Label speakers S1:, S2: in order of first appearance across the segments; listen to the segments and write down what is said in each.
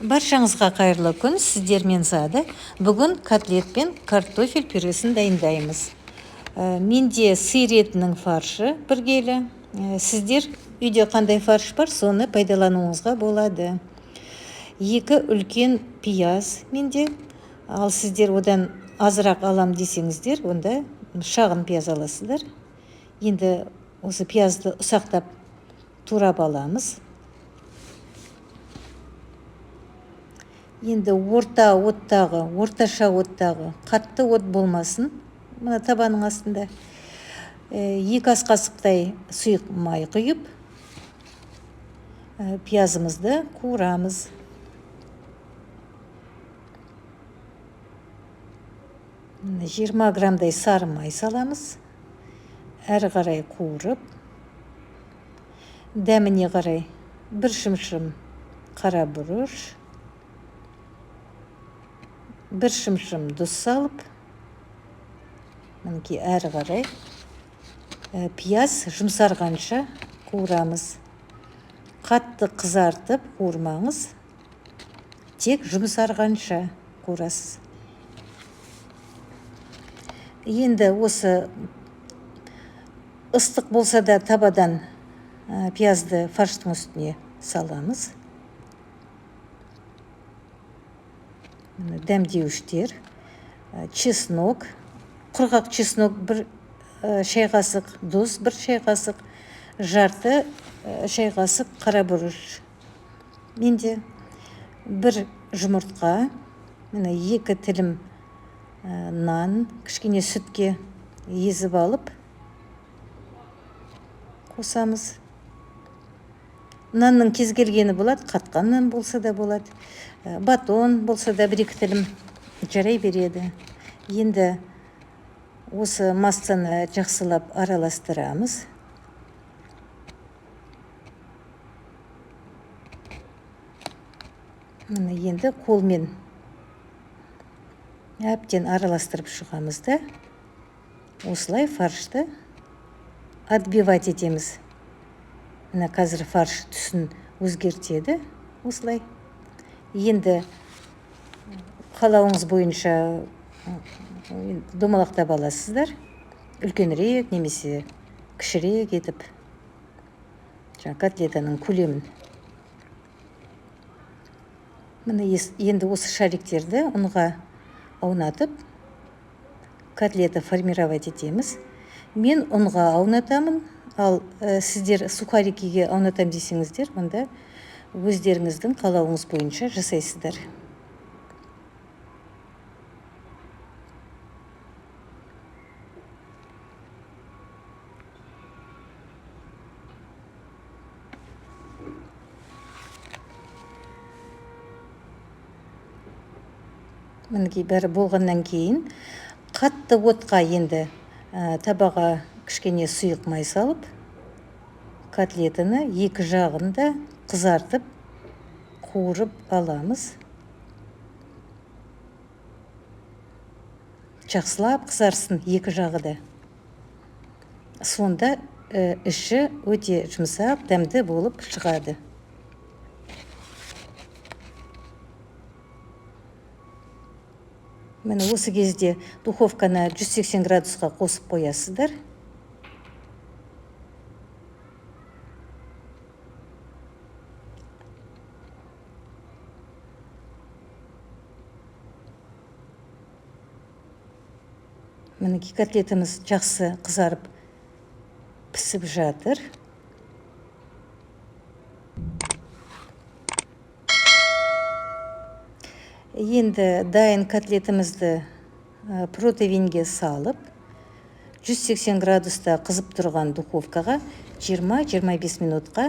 S1: Баршаңызға қайырлы күн, сіздермен Зада. Бүгін котлет пен картофель пюресін дайындаймыз. Менде сиыр етінің фаршы бір келі. Сіздер үйде қандай фарш бар, соны пайдалануыңызға болады. 2 үлкен пияз менде. Ал сіздер одан азырақ алам десеңіздер, онда шағын пияз аласыздар. Енді осы пиязды ұсақтап турап аламыз. Енді орташа оттағы, қатты от болмасын, мына табаның астында. 2 ас қасықтай сұйық май құйып, пиязымызды қуырамыз. Мына 20 грамдай сары май саламыз. Әрі қарай қуырып, дәміне қарай 1 шымшым қара бұрыш, 1 шымшым тұз салып, мінекей әрі қарай пияз жұмсарғанша қуырамыз. Қатты қызартып қуырмаңыз, тек жұмсарғанша қуырасыз. Енді осы ыстық болса да табадан пиязды фарштың үстіне саламыз. Дәмдеуіштер, чеснок, құрғақ чеснок 1 шай қасық, тұз 1 шай қасық, жарты шай қасық қара бұрыш. Менде 1 жұмыртқа, 2 тілім нан, кішкене сүтке езіп алып қосамыз. Нанның кез келгені болады, қатқан нан болса да болады, батон болса да 1-2 тілім жарай береді. Енді осы массаны жақсылап араластырамыз. Енді қолмен әбден араластырып шығамыз да, осылай фаршты отбивать етеміз. Қазір фарш түсін өзгертеді, осылай. Енді қалауыңыз бойынша домалақтап аласыздар. Үлкенірек немесе кішірек етіп, котлетаның көлемін. Енді осы шариктерді ұнға аунатып, котлета формировать етеміз. Мен ұнға аунатамын, ал сіздер сухарикиге аунатам десеңіздер, онда өздеріңіздің қалауыңыз бойынша жасайсыздар. Мінекей бәрі болғаннан кейін қатты отқа енді табаға кішкене сұйық май салып, котлетаны 2 жағында қызартып қуырып аламыз. Жақсылап қызарсын 2 жағы да. Сонда іші өте жұмсақ, дәмді болып шығады. Міне осы кезде духовканы 180 градусқа қосып қоясыздар. Мінекей котлетіміз жақсы қызарып пісіп жатыр. Енді дайын котлетімізді противеньге салып, 180 градуста қызып тұрған духовкаға 20-25 минутқа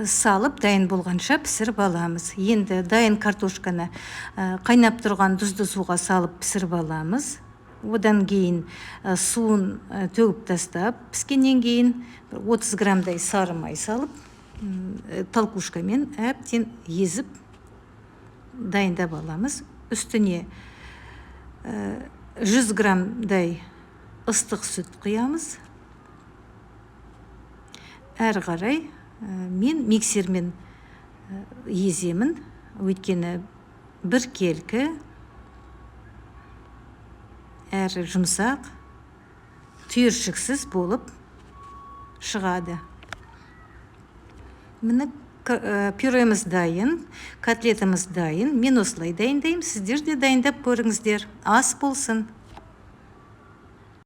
S1: салып, дайын болғанша пісіріп аламыз. Енді дайын картошканы қайнап тұрған тұзды суға салып пісіріп аламыз. Одан кейін суын төгіп тастап, піскеннен кейін 30 грамдай сары май салып, толкушкамен әбден езіп дайындап аламыз. Үстіне 100 грамдай ыстық сүт құямыз. Әрі қарай мен миксермен еземін. Өйткені біркелкі әрі жұмсақ, түйіршіксіз болып шығады. Міне пюреміз дайын, котлетіміз дайын. Мен осылай дайындаймын, сіздер де дайындап көріңіздер. Ас болсын.